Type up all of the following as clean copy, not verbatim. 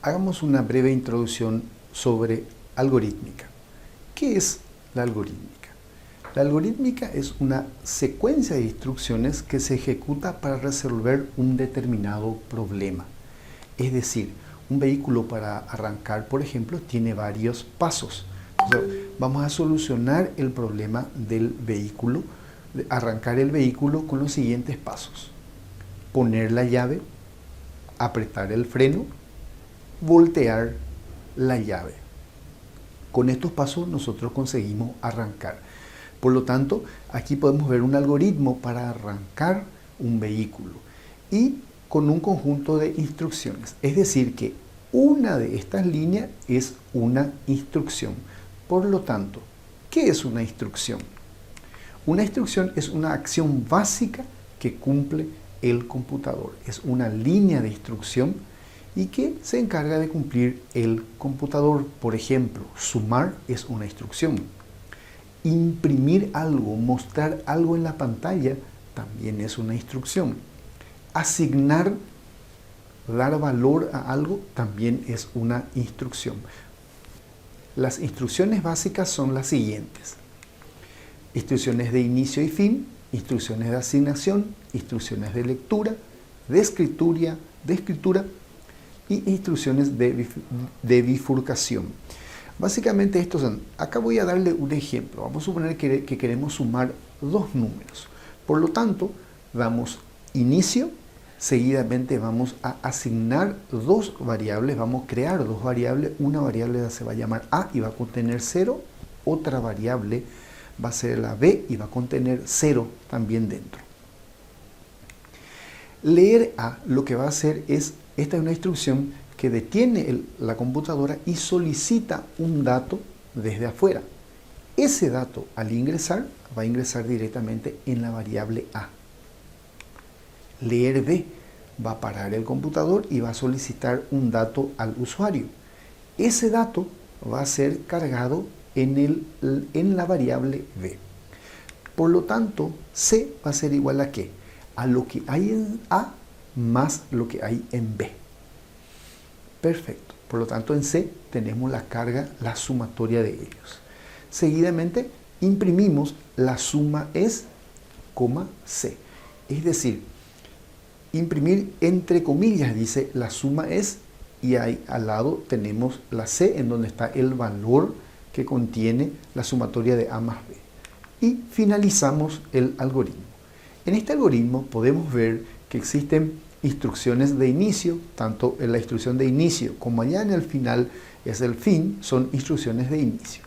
Hagamos una breve introducción sobre algorítmica. ¿Qué es la algorítmica? La algorítmica es una secuencia de instrucciones que se ejecuta para resolver un determinado problema. Es decir, un vehículo para arrancar, por ejemplo, tiene varios pasos. Entonces, vamos a solucionar el problema del vehículo, arrancar el vehículo con los siguientes pasos. Poner la llave, apretar el freno, voltear la llave. Con estos pasos nosotros conseguimos arrancar. Por lo tanto, aquí podemos ver un algoritmo para arrancar un vehículo y con un conjunto de instrucciones. Es decir, que una de estas líneas es una instrucción. Por lo tanto, ¿qué es una instrucción? Una instrucción es una acción básica que cumple el computador. Es una línea de instrucción y que se encarga de cumplir el computador. Por ejemplo, sumar es una instrucción. Imprimir algo, mostrar algo en la pantalla, también es una instrucción. Asignar, dar valor a algo, también es una instrucción. Las instrucciones básicas son las siguientes: instrucciones de inicio y fin, instrucciones de asignación, instrucciones de lectura, de escritura y instrucciones de bifurcación. Básicamente estos son. Acá voy a darle un ejemplo. Vamos a suponer que queremos sumar dos números. Por lo tanto, damos inicio, seguidamente vamos a asignar dos variables, vamos a crear dos variables. Una variable se va a llamar A y va a contener 0, otra variable va a ser la B y va a contener 0 también dentro. Leer A lo que va a hacer es, esta es una instrucción que detiene la computadora y solicita un dato desde afuera. Ese dato, al ingresar, va a ingresar directamente en la variable A. Leer B va a parar el computador y va a solicitar un dato al usuario. Ese dato va a ser cargado en la variable B. Por lo tanto, C va a ser igual a ¿qué? A lo que hay en A más lo que hay en B. Perfecto. Por lo tanto, en C tenemos la carga, la sumatoria de ellos. Seguidamente, imprimimos la suma es, C. Es decir, imprimir entre comillas, dice la suma es, y ahí al lado tenemos la C, en donde está el valor que contiene la sumatoria de A más B. Y finalizamos el algoritmo. En este algoritmo podemos ver que existen instrucciones de inicio, tanto en la instrucción de inicio como allá en el final es el fin, son instrucciones de inicio.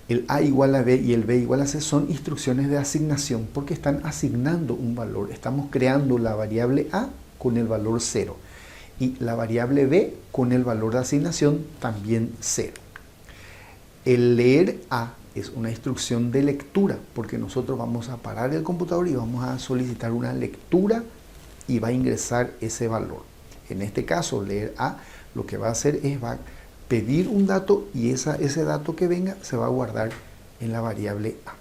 El A igual a B y el B igual a C son instrucciones de asignación porque están asignando un valor. Estamos creando la variable A con el valor 0 y la variable B con el valor de asignación también 0. El leer A es una instrucción de lectura porque nosotros vamos a parar el computador y vamos a solicitar una lectura y va a ingresar ese valor. En este caso, leer A lo que va a hacer es va a pedir un dato y ese dato que venga se va a guardar en la variable A.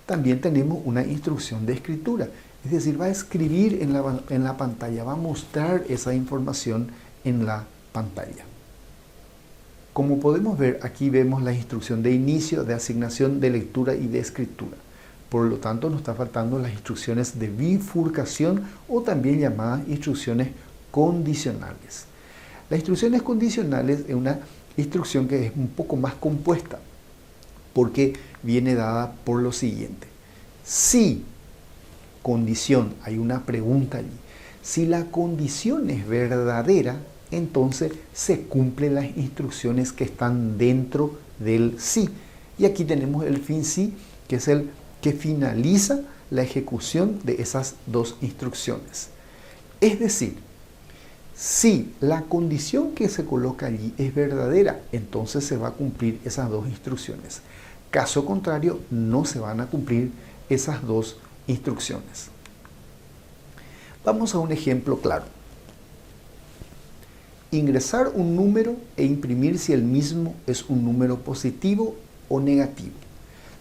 También tenemos una instrucción de escritura, es decir, va a escribir en la pantalla, va a mostrar esa información en la pantalla. Como podemos ver, aquí vemos la instrucción de inicio, de asignación, de lectura y de escritura. Por lo tanto, nos está faltando las instrucciones de bifurcación o también llamadas instrucciones condicionales. Las instrucciones condicionales es una instrucción que es un poco más compuesta porque viene dada por lo siguiente. Si condición, hay una pregunta allí, si la condición es verdadera, entonces se cumplen las instrucciones que están dentro del sí. Y aquí tenemos el fin sí, que es el que finaliza la ejecución de esas dos instrucciones. Es decir, si la condición que se coloca allí es verdadera, entonces se va a cumplir esas dos instrucciones. Caso contrario, no se van a cumplir esas dos instrucciones. Vamos a un ejemplo claro. Ingresar un número e imprimir si el mismo es un número positivo o negativo.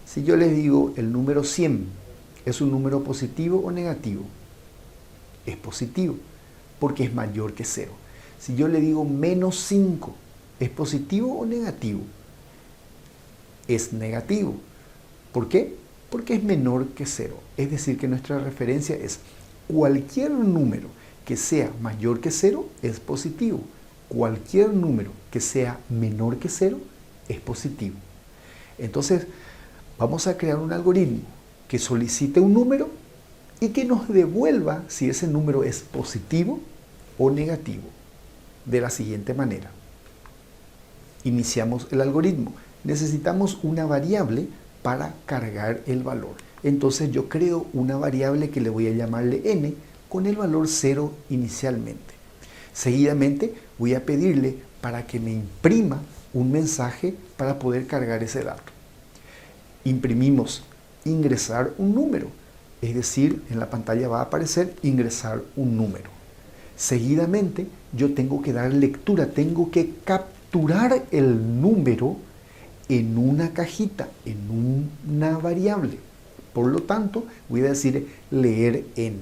Si yo les digo el número 100, ¿es un número positivo o negativo? Es positivo, porque es mayor que 0. Si yo le digo menos 5, ¿es positivo o negativo? Es negativo. ¿Por qué? Porque es menor que 0. Es decir, que nuestra referencia es cualquier número que sea mayor que 0 es positivo. Cualquier número que sea menor que 0 es positivo. Entonces, vamos a crear un algoritmo que solicite un número y que nos devuelva si ese número es positivo o negativo. De la siguiente manera. Iniciamos el algoritmo. Necesitamos una variable para cargar el valor. Entonces yo creo una variable que le voy a llamarle n con el valor 0 inicialmente. Seguidamente voy a pedirle para que me imprima un mensaje para poder cargar ese dato. Imprimimos ingresar un número, es decir, en la pantalla va a aparecer ingresar un número. Seguidamente yo tengo que dar lectura, tengo que capturar el número en una cajita, en una variable. Por lo tanto, voy a decir leer n.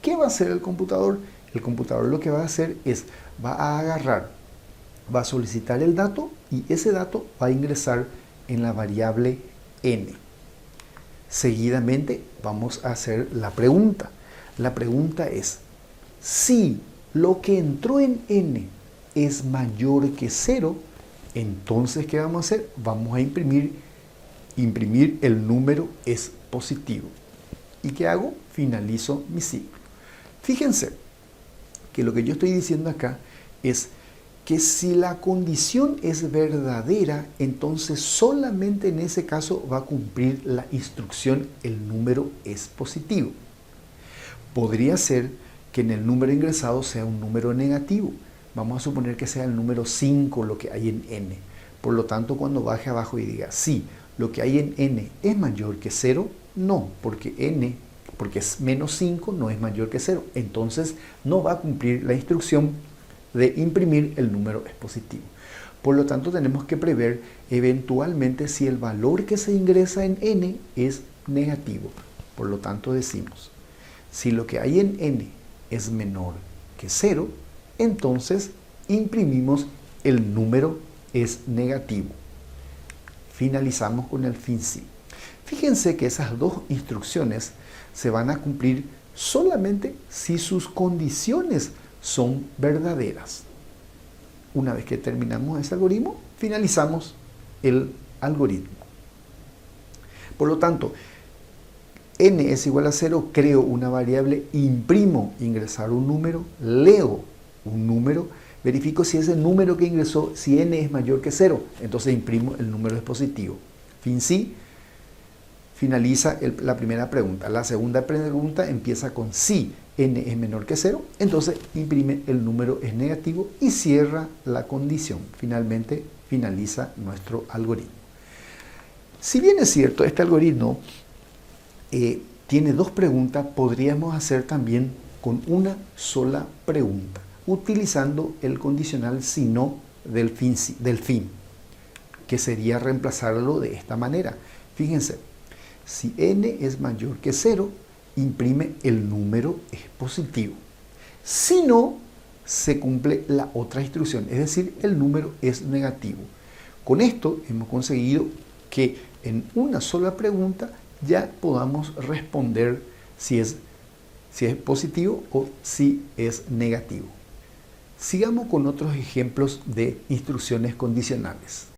¿Qué va a hacer el computador? El computador lo que va a hacer es, va a agarrar, va a solicitar el dato y ese dato va a ingresar en la variable n. Seguidamente vamos a hacer la pregunta. La pregunta es, si lo que entró en n es mayor que 0, entonces, ¿qué vamos a hacer? Vamos a imprimir el número es positivo. ¿Y qué hago? Finalizo mi ciclo. Fíjense que lo que yo estoy diciendo acá es que si la condición es verdadera, entonces solamente en ese caso va a cumplir la instrucción el número es positivo. Podría ser que en el número ingresado sea un número negativo. Vamos a suponer que sea el número 5 lo que hay en n. Por lo tanto, cuando baje abajo y diga, sí, lo que hay en n es mayor que 0, no, porque es menos 5 no es mayor que 0. Entonces, no va a cumplir la instrucción de imprimir el número es positivo. Por lo tanto, tenemos que prever eventualmente si el valor que se ingresa en n es negativo. Por lo tanto, decimos, si lo que hay en n es menor que 0, entonces imprimimos el número es negativo. Finalizamos con el fin sí. Fíjense que esas dos instrucciones se van a cumplir solamente si sus condiciones son verdaderas. Una vez que terminamos ese algoritmo, finalizamos el algoritmo. Por lo tanto, n es igual a 0, creo una variable, imprimo ingresar un número, leo un número, verifico si ese número que ingresó, si n es mayor que 0, entonces imprimo el número es positivo. Fin sí, finaliza la primera pregunta. La segunda pregunta empieza con si n es menor que 0, entonces imprime el número es negativo y cierra la condición. Finalmente finaliza nuestro algoritmo. Si bien es cierto, este algoritmo tiene dos preguntas, podríamos hacer también con una sola pregunta, utilizando el condicional si no del fin, que sería reemplazarlo de esta manera. Fíjense, si n es mayor que 0, imprime el número es positivo. Si no, se cumple la otra instrucción, es decir, el número es negativo. Con esto hemos conseguido que en una sola pregunta ya podamos responder si es positivo o si es negativo. Sigamos con otros ejemplos de instrucciones condicionales.